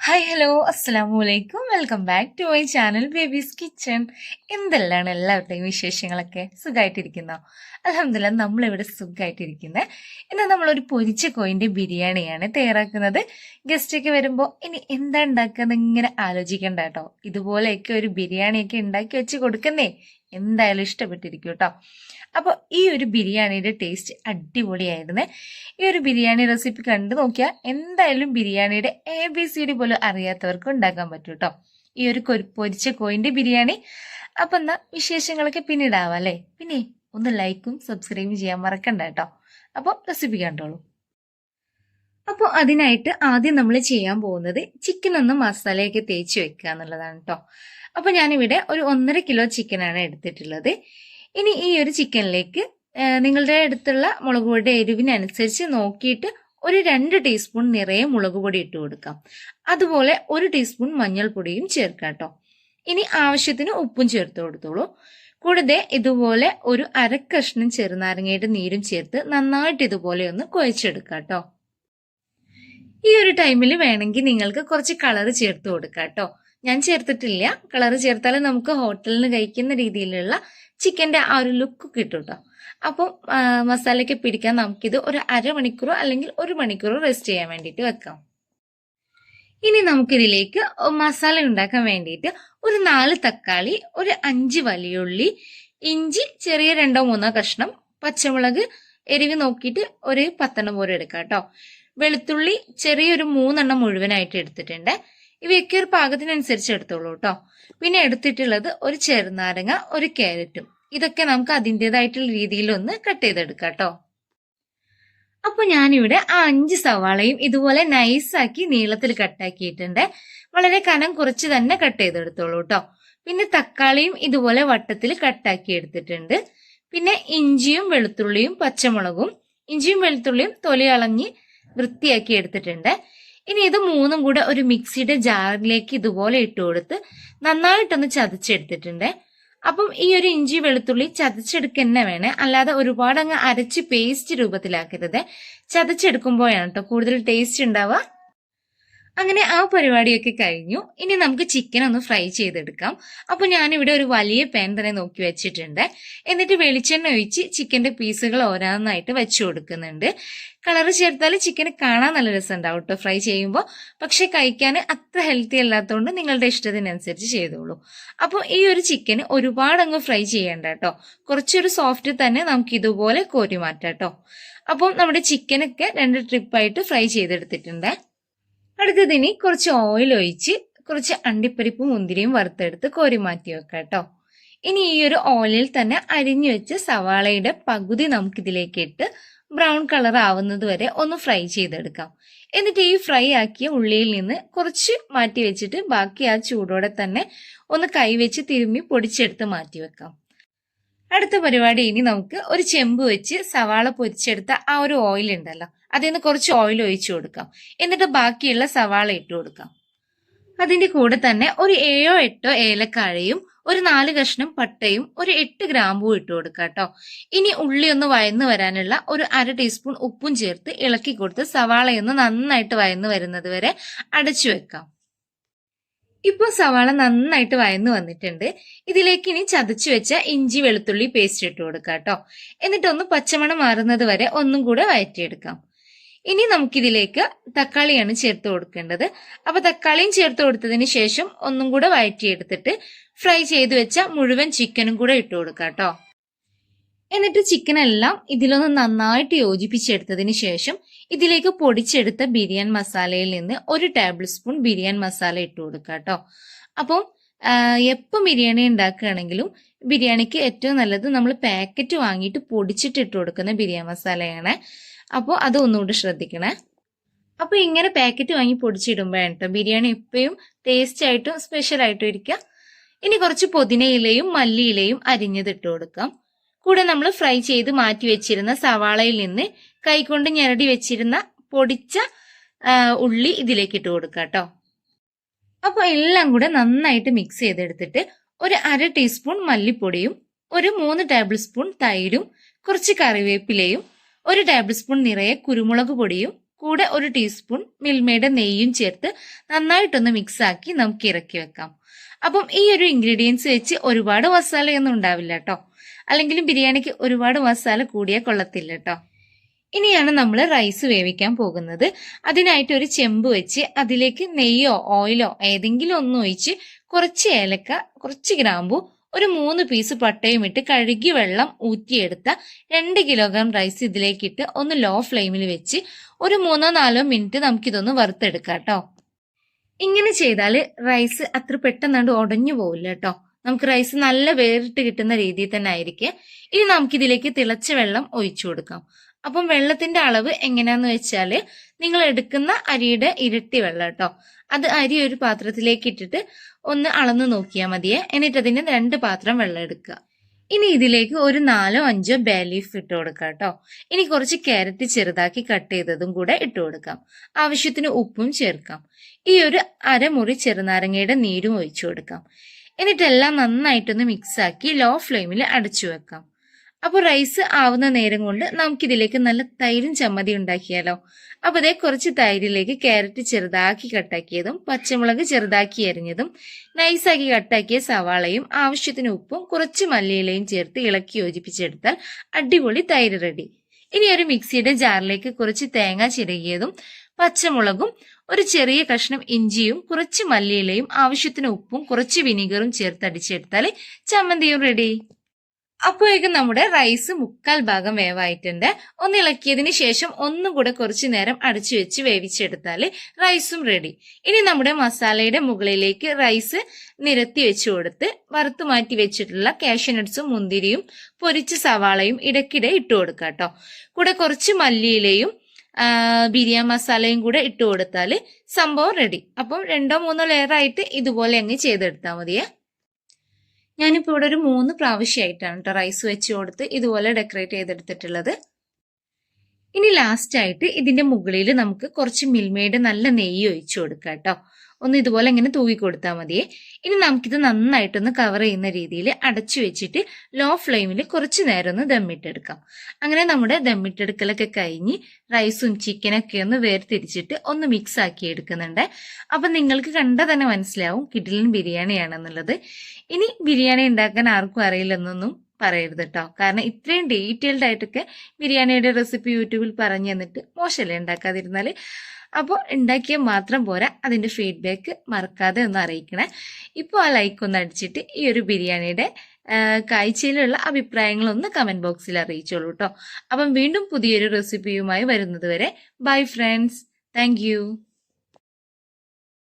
Hi hello അസ്സലാമു അലൈക്കും welcome back to my channel babies kitchen. എന്തെല്ലാം എല്ലാവരുടെയും വിശേഷങ്ങളൊക്കെ? സുഖമായിട്ടിരിക്കുന്നോ? അൽഹംദുലില്ലാ നമ്മളിവിടെ സുഖമായിട്ടിരിക്കുന്നത്. ഇന്ന് നമ്മളൊരു പൊരിച്ച കോയിൻ്റെ ബിരിയാണിയാണ് തയ്യാറാക്കുന്നത്. ഗസ്റ്റൊക്കെ വരുമ്പോൾ ഇനി എന്താ ഉണ്ടാക്കുക ഇങ്ങനെ ആലോചിക്കണ്ട കേട്ടോ. ഇതുപോലെയൊക്കെ ഒരു ബിരിയാണിയൊക്കെ ഉണ്ടാക്കി വെച്ച് കൊടുക്കുന്നേ എന്തായാലും ഇഷ്ടപ്പെട്ടിരിക്കും കേട്ടോ. അപ്പോൾ ഈ ഒരു ബിരിയാണിയുടെ ടേസ്റ്റ് അടിപൊളിയായിരുന്നു. ഈ ഒരു ബിരിയാണി റെസിപ്പി കണ്ടു നോക്കിയാൽ എന്തായാലും ബിരിയാണിയുടെ ABCD പോലും അറിയാത്തവർക്ക് ഉണ്ടാക്കാൻ പറ്റും കേട്ടോ. ഈ ഒരു പൊരിച്ച കോയിൻ്റെ ബിരിയാണി. അപ്പം എന്നാ വിശേഷങ്ങളൊക്കെ പിന്നീടാവാം അല്ലേ. പിന്നെ ഒന്ന് ലൈക്കും സബ്സ്ക്രൈബും ചെയ്യാൻ മറക്കണ്ട കേട്ടോ. അപ്പോൾ റെസിപ്പി കണ്ടോളൂ. അപ്പോൾ അതിനായിട്ട് ആദ്യം നമ്മൾ ചെയ്യാൻ പോകുന്നത് ചിക്കൻ ഒന്ന് മസാലയൊക്കെ തേച്ച് വെക്കുക എന്നുള്ളതാണ് കേട്ടോ. അപ്പോൾ ഞാനിവിടെ ഒരു 1.5 കിലോ ചിക്കനാണ് എടുത്തിട്ടുള്ളത്. ഇനി ഈ ഒരു ചിക്കനിലേക്ക് നിങ്ങളുടെ അടുത്തുള്ള മുളക് പൊടിയുടെ എരിവിനനുസരിച്ച് നോക്കിയിട്ട് ഒരു 2 ടീസ്പൂൺ നിറയെ മുളക് പൊടി ഇട്ട് കൊടുക്കാം. അതുപോലെ 1 ടീസ്പൂൺ മഞ്ഞൾപ്പൊടിയും ചേർക്കാം കേട്ടോ. ഇനി ആവശ്യത്തിന് ഉപ്പും ചേർത്ത് കൊടുത്തോളൂ. കൂടാതെ ഇതുപോലെ ഒരു 1/2 കഷ്ണം ചെറുനാരങ്ങയുടെ നീരും ചേർത്ത് നന്നായിട്ട് ഇതുപോലെ ഒന്ന് കുഴച്ചെടുക്കാം കേട്ടോ. ഈ ഒരു ടൈമിൽ വേണമെങ്കിൽ നിങ്ങൾക്ക് കുറച്ച് കളർ ചേർത്ത് കൊടുക്കാം കേട്ടോ. ഞാൻ ചേർത്തിട്ടില്ല. കളർ ചേർത്താൽ നമുക്ക് ഹോട്ടലിന് കഴിക്കുന്ന രീതിയിലുള്ള ചിക്കൻ്റെ ആ ഒരു ലുക്ക് കിട്ടും കേട്ടോ. അപ്പം മസാലയ്ക്ക് പിടിക്കാൻ നമുക്കിത് ഒരു അരമണിക്കൂറോ അല്ലെങ്കിൽ 1 മണിക്കൂറോ റെസ്റ്റ് ചെയ്യാൻ വേണ്ടിയിട്ട് വെക്കാം. ഇനി നമുക്കിതിലേക്ക് മസാല ഉണ്ടാക്കാൻ വേണ്ടിയിട്ട് ഒരു 4 തക്കാളി, ഒരു 5 വലിയുള്ളി, ഇഞ്ചി ചെറിയ 2-3 കഷ്ണം, പച്ചമുളക് എരിവ് നോക്കിയിട്ട് ഒരു 10 പോലെ എടുക്കാം കേട്ടോ. വെളുത്തുള്ളി ചെറിയൊരു 3 മുഴുവനായിട്ട് എടുത്തിട്ടുണ്ട്. ഇവയൊക്കെ ഒരു പാകത്തിനനുസരിച്ച് എടുത്തോളൂ കേട്ടോ. പിന്നെ എടുത്തിട്ടുള്ളത് ഒരു ചെറുനാരങ്ങ, ഒരു ക്യാരറ്റും. ഇതൊക്കെ നമുക്ക് അതിൻ്റെതായിട്ടുള്ള രീതിയിൽ ഒന്ന് കട്ട് ചെയ്തെടുക്കാം കേട്ടോ. അപ്പൊ ഞാനിവിടെ ആ 5 സവാളയും ഇതുപോലെ നൈസാക്കി നീളത്തിൽ കട്ടാക്കിയിട്ടുണ്ട്. വളരെ കനം കുറച്ച് തന്നെ കട്ട് ചെയ്തെടുത്തോളൂ കേട്ടോ. പിന്നെ തക്കാളിയും ഇതുപോലെ വട്ടത്തിൽ കട്ടാക്കി എടുത്തിട്ടുണ്ട്. പിന്നെ ഇഞ്ചിയും വെളുത്തുള്ളിയും പച്ചമുളകും, ഇഞ്ചിയും വെളുത്തുള്ളിയും തൊലി കളഞ്ഞ് വൃത്തിയാക്കി എടുത്തിട്ടുണ്ട്. ഇനി ഇത് 3ഉം കൂടെ ഒരു മിക്സിയുടെ ജാറിലേക്ക് ഇതുപോലെ ഇട്ട് കൊടുത്ത് നന്നായിട്ടൊന്ന് ചതച്ചെടുത്തിട്ടുണ്ട്. അപ്പം ഈ ഒരു ഇഞ്ചി വെളുത്തുള്ളി ചതച്ചെടുക്കുക തന്നെ വേണേ, അല്ലാതെ ഒരുപാട് അങ്ങ് അരച്ച് പേസ്റ്റ് രൂപത്തിലാക്കരുത്. ചതച്ചെടുക്കുമ്പോഴാണ് കേട്ടോ കൂടുതൽ ടേസ്റ്റ് ഉണ്ടാവുക. അങ്ങനെ ആ പരിപാടിയൊക്കെ കഴിഞ്ഞു. ഇനി നമുക്ക് ചിക്കൻ ഒന്ന് ഫ്രൈ ചെയ്തെടുക്കാം. അപ്പൊ ഞാനിവിടെ ഒരു വലിയ പാൻ തന്നെ നോക്കി വെച്ചിട്ടുണ്ട്. എന്നിട്ട് വെളിച്ചെണ്ണ ഒഴിച്ച് ചിക്കന്റെ പീസുകൾ ഓരോന്നായിട്ട് വെച്ചു കൊടുക്കുന്നുണ്ട്. കളർ ചേർത്താൽ ചിക്കന് കാണാൻ നല്ല രസം ഉണ്ടാവും കേട്ടോ ഫ്രൈ ചെയ്യുമ്പോൾ. പക്ഷെ കഴിക്കാൻ അത്ര ഹെൽത്തി അല്ലാത്തതുകൊണ്ട് നിങ്ങളുടെ ഇഷ്ടത്തിനനുസരിച്ച് ചെയ്തോളൂ. അപ്പോൾ ഈ ഒരു ചിക്കന് ഒരുപാട് അങ്ങ് ഫ്രൈ ചെയ്യേണ്ട കേട്ടോ. കുറച്ചൊരു സോഫ്റ്റ് തന്നെ നമുക്ക് ഇതുപോലെ കോരി മാറ്റാം കേട്ടോ. അപ്പോൾ നമ്മുടെ ചിക്കനൊക്കെ 2 ട്രിപ്പായിട്ട് ഫ്രൈ ചെയ്തെടുത്തിട്ടുണ്ട്. അടുത്തതിനി കുറച്ച് ഓയിൽ ഒഴിച്ച് കുറച്ച് അണ്ടിപ്പരിപ്പും മുന്തിരിയും വറുത്തെടുത്ത് കോരി മാറ്റി വെക്കാം കേട്ടോ. ഇനി ഈ ഒരു ഓയിലിൽ തന്നെ അരിഞ്ഞു വെച്ച് സവാളയുടെ പകുതി നമുക്കിതിലേക്ക് ഇട്ട് ബ്രൗൺ കളർ ആവുന്നത് വരെ ഒന്ന് ഫ്രൈ ചെയ്തെടുക്കാം. എന്നിട്ട് ഈ ഫ്രൈ ആക്കിയ ഉള്ളിയിൽ നിന്ന് കുറച്ച് മാറ്റി വെച്ചിട്ട് ബാക്കി ആ ചൂടോടെ തന്നെ ഒന്ന് കൈവച്ച് തിരുമ്മി പൊടിച്ചെടുത്ത് മാറ്റി വെക്കാം. അടുത്ത പരിപാടി ഇനി നമുക്ക് ഒരു ചെമ്പ് വെച്ച് സവാള പൊരിച്ചെടുത്ത ആ ഒരു ഓയിൽ ഉണ്ടല്ലോ, അതിൽ നിന്ന് കുറച്ച് ഓയിൽ ഒഴിച്ചു കൊടുക്കാം. എന്നിട്ട് ബാക്കിയുള്ള സവാള ഇട്ട് കൊടുക്കാം. അതിന്റെ കൂടെ തന്നെ ഒരു 7-8 ഏലക്കാഴയും ഒരു 4 കഷ്ണം പട്ടയും ഒരു 8 ഗ്രാമ്പും ഇട്ട് കൊടുക്കാം കേട്ടോ. ഇനി ഉള്ളി ഒന്ന് വഴന്ന് വരാനുള്ള ഒരു 1/2 ടീസ്പൂൺ ഉപ്പും ചേർത്ത് ഇളക്കി കൊടുത്ത് സവാളയൊന്ന് നന്നായിട്ട് വഴന്ന് വരുന്നത് വരെ അടച്ചു വെക്കാം. ഇപ്പോൾ സവാള നന്നായിട്ട് വഴന്നു വന്നിട്ടുണ്ട്. ഇതിലേക്ക് ഇനി ചതച്ചു വെച്ച ഇഞ്ചി വെളുത്തുള്ളി പേസ്റ്റ് ഇട്ട് കൊടുക്കാം കേട്ടോ. എന്നിട്ടൊന്ന് പച്ചമണം മാറുന്നത് വരെ ഒന്നും കൂടെ വഴറ്റിയെടുക്കാം. ഇനി നമുക്കിതിലേക്ക് തക്കാളിയാണ് ചേർത്ത് കൊടുക്കേണ്ടത്. അപ്പൊ തക്കാളിയും ചേർത്ത് കൊടുത്തതിന് ശേഷം ഒന്നും കൂടെ വഴറ്റിയെടുത്തിട്ട് ഫ്രൈ ചെയ്ത് വെച്ച മുഴുവൻ ചിക്കനും കൂടെ ഇട്ട് കൊടുക്കാം കേട്ടോ. എന്നിട്ട് ചിക്കനെല്ലാം ഇതിലൊന്ന് നന്നായിട്ട് യോജിപ്പിച്ചെടുത്തതിന് ശേഷം ഇതിലേക്ക് പൊടിച്ചെടുത്ത ബിരിയാണി മസാലയിൽ നിന്ന് 1 ടേബിൾ സ്പൂൺ ബിരിയാണി മസാല ഇട്ട് കൊടുക്കാം കേട്ടോ. അപ്പം എപ്പം ബിരിയാണി ഉണ്ടാക്കുകയാണെങ്കിലും ബിരിയാണിക്ക് ഏറ്റവും നല്ലത് നമ്മൾ പാക്കറ്റ് വാങ്ങിയിട്ട് പൊടിച്ചിട്ട് ഇട്ട് കൊടുക്കുന്ന ബിരിയാണി മസാലയാണ്. അപ്പോൾ അത് ഒന്നുകൂടി ശ്രദ്ധിക്കണേ. അപ്പോൾ ഇങ്ങനെ പാക്കറ്റ് വാങ്ങി പൊടിച്ചിടുമ്പോഴാണ് കേട്ടോ ബിരിയാണി എപ്പോഴും ടേസ്റ്റ് ആയിട്ടും സ്പെഷ്യൽ ആയിട്ടും ഇരിക്കുക. ഇനി കുറച്ച് പുതിനയിലയും മല്ലിയിലയും അരിഞ്ഞത് ഇട്ട് കൊടുക്കാം. കൂടെ നമ്മൾ ഫ്രൈ ചെയ്ത് മാറ്റി വെച്ചിരുന്ന സവാളയിൽ നിന്ന് കൈകൊണ്ട് ഞെരടി വെച്ചിരുന്ന പൊടിച്ച ഉള്ളി ഇതിലേക്ക് ഇട്ട് കൊടുക്കാം കേട്ടോ. അപ്പൊ എല്ലാം കൂടെ നന്നായിട്ട് മിക്സ് ചെയ്തെടുത്തിട്ട് ഒരു 1/2 ടീസ്പൂൺ മല്ലിപ്പൊടിയും ഒരു 3 ടേബിൾ സ്പൂൺ തൈരും കുറച്ച് കറിവേപ്പിലയും 1 ടേബിൾ സ്പൂൺ നിറയെ കുരുമുളക് പൊടിയും കൂടെ 1 ടീസ്പൂൺ മിൽമയുടെ നെയ്യും ചേർത്ത് നന്നായിട്ടൊന്ന് മിക്സ് ആക്കി നമുക്ക് ഇറക്കി വെക്കാം. അപ്പം ഈ ഒരു ഇൻഗ്രീഡിയൻസ് വെച്ച് ഒരുപാട് മസാലയൊന്നും ഉണ്ടാവില്ല കേട്ടോ. അല്ലെങ്കിലും ബിരിയാണിക്ക് ഒരുപാട് മസാല കൂടിയാൽ കൊള്ളത്തില്ല കേട്ടോ. ഇനിയാണ് നമ്മൾ റൈസ് വേവിക്കാൻ പോകുന്നത്. അതിനായിട്ട് ഒരു ചെമ്പ് വെച്ച് അതിലേക്ക് നെയ്യോ ഓയിലോ ഏതെങ്കിലും ഒന്ന് ഒഴിച്ച് കുറച്ച് ഏലക്ക, കുറച്ച് ഗ്രാമ്പു, ഒരു 3 പീസ് പട്ടയും ഇട്ട് കഴുകി വെള്ളം ഊറ്റിയെടുത്ത 2 കിലോഗ്രാം റൈസ് ഇതിലേക്കിട്ട് ഒന്ന് ലോ ഫ്ലെയിമിൽ വെച്ച് ഒരു 3-4 മിനിറ്റ് നമുക്കിതൊന്ന് വറുത്തെടുക്കാം കേട്ടോ. ഇങ്ങനെ ചെയ്താൽ റൈസ് അത്ര പെട്ടെന്നാണ്ട് ഉടഞ്ഞു പോവില്ല കേട്ടോ. നമുക്ക് റൈസ് നല്ല വേറിട്ട് കിട്ടുന്ന രീതിയിൽ തന്നെ ആയിരിക്കും. ഇനി നമുക്കിതിലേക്ക് തിളച്ച വെള്ളം ഒഴിച്ചു കൊടുക്കാം. അപ്പം വെള്ളത്തിന്റെ അളവ് എങ്ങനെയാന്ന് വെച്ചാല് നിങ്ങൾ എടുക്കുന്ന അരിയുടെ ഇരട്ടി വെള്ളം കേട്ടോ. അത് അരി ഒരു പാത്രത്തിലേക്ക് ഇട്ടിട്ട് ഒന്ന് അളന്ന് നോക്കിയാൽ മതിയെ. എന്നിട്ട് അതിന് 2 പാത്രം വെള്ളം എടുക്കുക. ഇനി ഇതിലേക്ക് ഒരു 4-5 ബേ ലീഫ് ഇട്ട് കൊടുക്കാം കേട്ടോ. ഇനി കുറച്ച് ക്യാരറ്റ് ചെറുതാക്കി കട്ട് ചെയ്തതും കൂടെ ഇട്ട് കൊടുക്കാം. ആവശ്യത്തിന് ഉപ്പും ചേർക്കാം. ഈ ഒരു അരമുറി ചെറുനാരങ്ങയുടെ നീരും ഒഴിച്ചു കൊടുക്കാം. എന്നിട്ടെല്ലാം നന്നായിട്ടൊന്ന് മിക്സ് ആക്കി ലോ ഫ്ലെയിമിൽ അടച്ചു വെക്കാം. അപ്പോൾ റൈസ് ആവുന്ന നേരം കൊണ്ട് നമുക്കിതിലേക്ക് നല്ല തൈരും ചമ്മതി ഉണ്ടാക്കിയാലോ. അപ്പോൾ അതേ കുറച്ച് തൈരിലേക്ക് ക്യാരറ്റ് ചെറുതാക്കി കട്ടാക്കിയതും പച്ചമുളക് ചെറുതാക്കി അരിഞ്ഞതും നൈസാക്കി കട്ടാക്കിയ സവാളയും ആവശ്യത്തിന് ഉപ്പും കുറച്ച് മല്ലിയിലയും ചേർത്ത് ഇളക്കി യോജിപ്പിച്ചെടുത്താൽ അടിപൊളി തൈര് റെഡി. ഇനി ഒരു മിക്സിയുടെ ജാറിലേക്ക് കുറച്ച് തേങ്ങ ചിരകിയതും പച്ചമുളകും ഒരു ചെറിയ കഷ്ണം ഇഞ്ചിയും കുറച്ച് മല്ലിയിലയും ആവശ്യത്തിന് ഉപ്പും കുറച്ച് വിനീഗറും ചേർത്ത് അടിച്ചെടുത്താൽ ചമ്മന്തിയും റെഡി. അപ്പോഴേക്കും നമ്മുടെ റൈസ് 1/4 ഭാഗം വേവായിട്ടുണ്ട്. ഒന്ന് ഇളക്കിയതിന് ശേഷം ഒന്നും കൂടെ കുറച്ചു നേരം അടച്ചു വെച്ച് വേവിച്ചെടുത്താൽ റൈസും റെഡി. ഇനി നമ്മുടെ മസാലയുടെ മുകളിലേക്ക് റൈസ് നിരത്തി വെച്ചു കൊടുത്ത് വറുത്തു മാറ്റി വെച്ചിട്ടുള്ള കാഷ്യൂനട്ട്സും മുന്തിരിയും പൊരിച്ച സവാളയും ഇടയ്ക്കിടെ ഇട്ട് കൊടുക്കാം കേട്ടോ. കൂടെ കുറച്ച് മല്ലിയിലയും ബിരിയാണി മസാലയും കൂടെ ഇട്ട് കൊടുത്താൽ സംഭവം റെഡി. അപ്പം 2-3 ലെയർ ആയിട്ട് ഇതുപോലെ അങ്ങ് ചെയ്തെടുത്താൽ മതിയേ. ഞാനിപ്പോൾ ഇവിടെ ഒരു 3 പ്രാവശ്യമായിട്ടാണ് കേട്ടോ റൈസ് വെച്ച് കൊടുത്ത് ഇതുപോലെ ഡെക്കറേറ്റ് ചെയ്തെടുത്തിട്ടുള്ളത്. ഇനി ലാസ്റ്റ് ആയിട്ട് ഇതിന്റെ മുകളിൽ നമുക്ക് കുറച്ച് മിൽമയുടെ നല്ല നെയ്യ് ഒഴിച്ചു കൊടുക്കാം കേട്ടോ. ഒന്ന് ഇതുപോലെ ഇങ്ങനെ തൂവി കൊടുത്താൽ മതിയേ. ഇനി നമുക്കിത് നന്നായിട്ടൊന്ന് കവർ ചെയ്യുന്ന രീതിയിൽ അടച്ചു വെച്ചിട്ട് ലോ ഫ്ലെയിമിൽ കുറച്ച് നേരം ഒന്ന് ദമ്മിട്ടെടുക്കാം. അങ്ങനെ നമ്മുടെ ദമ്മിട്ടെടുക്കലൊക്കെ കഴിഞ്ഞ് റൈസും ചിക്കനൊക്കെ ഒന്ന് വേർതിരിച്ചിട്ട് ഒന്ന് മിക്സ് ആക്കി എടുക്കുന്നുണ്ട്. അപ്പം നിങ്ങൾക്ക് കണ്ടാൽ തന്നെ മനസ്സിലാവും കിടിലൻ ബിരിയാണിയാണെന്നുള്ളത്. ഇനി ബിരിയാണി ഉണ്ടാക്കാൻ ആർക്കും അറിയില്ലെന്നൊന്നും പറയരുത് കേട്ടോ. കാരണം ഇത്രയും ഡീറ്റെയിൽഡ് ആയിട്ടൊക്കെ ബിരിയാണിയുടെ റെസിപ്പി യൂട്യൂബിൽ പറഞ്ഞു തന്നിട്ട് മോശമല്ലേ ഉണ്ടാക്കാതിരുന്നാൽ. അപ്പോൾ ഉണ്ടാക്കിയാൽ മാത്രം പോരാ, അതിൻ്റെ ഫീഡ്ബാക്ക് മറക്കാതെ ഒന്ന് അറിയിക്കണേ. ഇപ്പോൾ ആ ലൈക്ക് ഒന്ന് അടിച്ചിട്ട് ഈ ഒരു ബിരിയാണിയുടെ കാഴ്ചയിലുള്ള അഭിപ്രായങ്ങളൊന്ന് കമൻറ്റ് ബോക്സിൽ അറിയിച്ചോളൂ കേട്ടോ. അപ്പം വീണ്ടും പുതിയൊരു റെസിപ്പിയുമായി വരുന്നത് വരെ ബൈ ഫ്രണ്ട്സ്. താങ്ക്